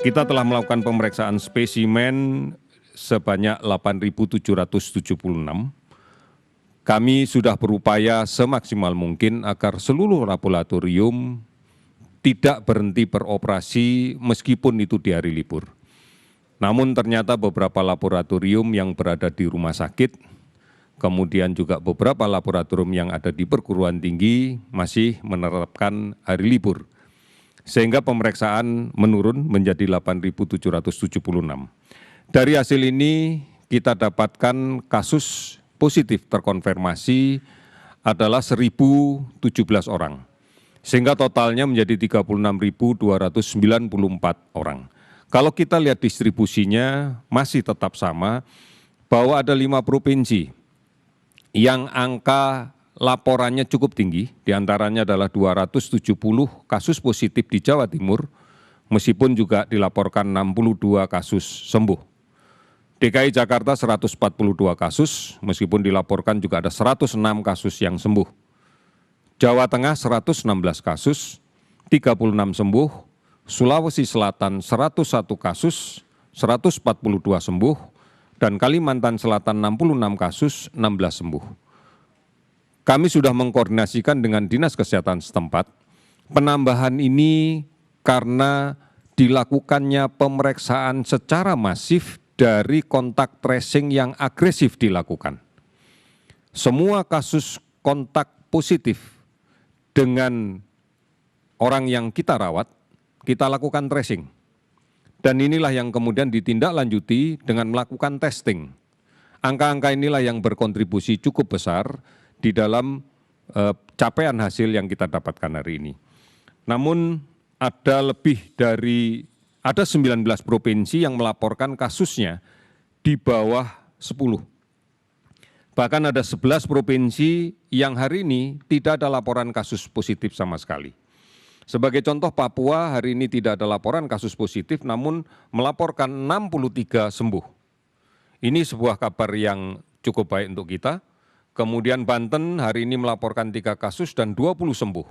Kita telah melakukan pemeriksaan spesimen sebanyak 8.776. Kami sudah berupaya semaksimal mungkin agar seluruh laboratorium tidak berhenti beroperasi meskipun itu di hari libur. Namun ternyata beberapa laboratorium yang berada di rumah sakit, kemudian juga beberapa laboratorium yang ada di perguruan tinggi masih menerapkan hari libur. Sehingga pemeriksaan menurun menjadi 8.776. Dari hasil ini kita dapatkan kasus positif terkonfirmasi adalah 1.017 orang. Sehingga totalnya menjadi 36.294 orang. Kalau kita lihat distribusinya masih tetap sama, bahwa ada 5 provinsi yang angka laporannya cukup tinggi, diantaranya adalah 270 kasus positif di Jawa Timur, meskipun juga dilaporkan 62 kasus sembuh. DKI Jakarta 142 kasus, meskipun dilaporkan juga ada 106 kasus yang sembuh. Jawa Tengah 116 kasus, 36 sembuh, Sulawesi Selatan 101 kasus, 142 sembuh, dan Kalimantan Selatan 66 kasus, 16 sembuh. Kami sudah mengkoordinasikan dengan Dinas Kesehatan setempat. Penambahan ini karena dilakukannya pemeriksaan secara masif dari kontak tracing yang agresif dilakukan. Semua kasus kontak positif dengan orang yang kita rawat, kita lakukan tracing. Dan inilah yang kemudian ditindaklanjuti dengan melakukan testing. Angka-angka inilah yang berkontribusi cukup besar di dalam capaian hasil yang kita dapatkan hari ini. Namun ada 19 provinsi yang melaporkan kasusnya di bawah 10. Bahkan ada 11 provinsi yang hari ini tidak ada laporan kasus positif sama sekali. Sebagai contoh, Papua hari ini tidak ada laporan kasus positif, namun melaporkan 63 sembuh. Ini sebuah kabar yang cukup baik untuk kita. Kemudian Banten hari ini melaporkan 3 kasus dan 20 sembuh.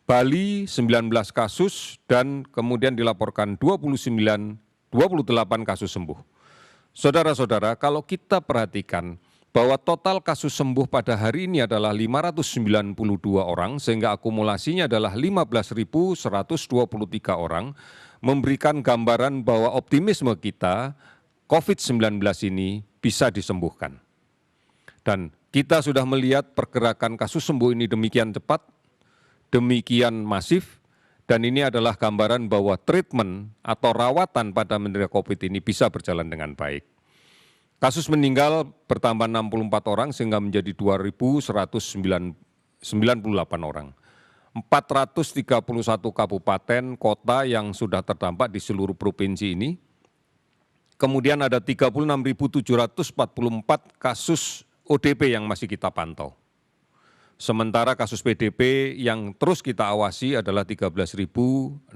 Bali 19 kasus dan kemudian dilaporkan 28 kasus sembuh. Saudara-saudara, kalau kita perhatikan bahwa total kasus sembuh pada hari ini adalah 592 orang, sehingga akumulasinya adalah 15.123 orang, memberikan gambaran bahwa optimisme kita COVID-19 ini bisa disembuhkan. Dan kita sudah melihat pergerakan kasus sembuh ini demikian cepat, demikian masif, dan ini adalah gambaran bahwa treatment atau rawatan pada menderita COVID ini bisa berjalan dengan baik. Kasus meninggal bertambah 64 orang sehingga menjadi 2.198 orang. 431 kabupaten, kota yang sudah terdampak di seluruh provinsi ini. Kemudian ada 36.744 kasus ODP yang masih kita pantau. Sementara kasus PDP yang terus kita awasi adalah 13.649.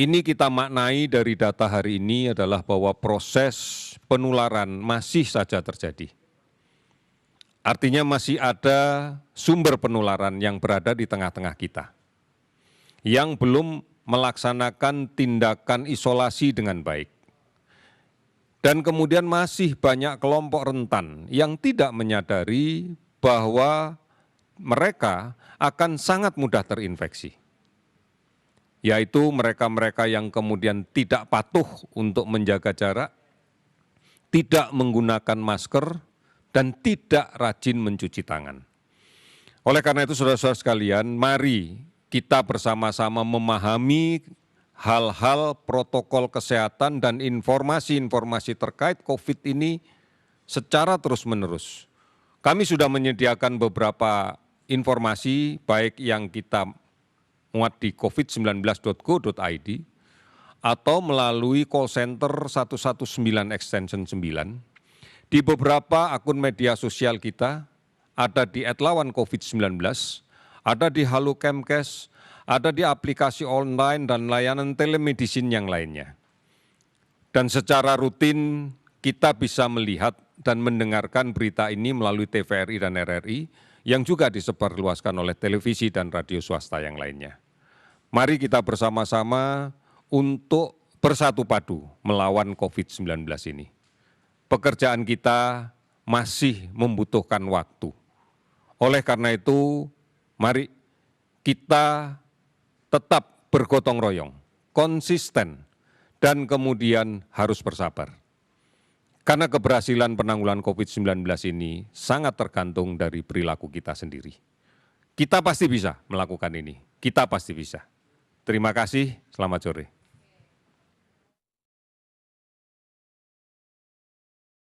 Ini kita maknai dari data hari ini adalah bahwa proses penularan masih saja terjadi. Artinya masih ada sumber penularan yang berada di tengah-tengah kita, yang belum melaksanakan tindakan isolasi dengan baik. Dan kemudian masih banyak kelompok rentan yang tidak menyadari bahwa mereka akan sangat mudah terinfeksi. Yaitu mereka-mereka yang kemudian tidak patuh untuk menjaga jarak, tidak menggunakan masker, dan tidak rajin mencuci tangan. Oleh karena itu, saudara-saudara sekalian, mari kita bersama-sama memahami hal-hal protokol kesehatan dan informasi-informasi terkait COVID ini secara terus-menerus. Kami sudah menyediakan beberapa informasi, baik yang kita muat di covid19.go.id atau melalui call center 119 extension 9. Di beberapa akun media sosial kita, ada di @lawancovid19, ada di Halo Kemkes, ada di aplikasi online dan layanan telemedicine yang lainnya. Dan secara rutin kita bisa melihat dan mendengarkan berita ini melalui TVRI dan RRI yang juga disebarluaskan oleh televisi dan radio swasta yang lainnya. Mari kita bersama-sama untuk bersatu padu melawan COVID-19 ini. Pekerjaan kita masih membutuhkan waktu. Oleh karena itu, mari kita tetap bergotong royong, konsisten, dan kemudian harus bersabar. Karena keberhasilan penanggulangan COVID-19 ini sangat tergantung dari perilaku kita sendiri. Kita pasti bisa melakukan ini, kita pasti bisa. Terima kasih, selamat sore.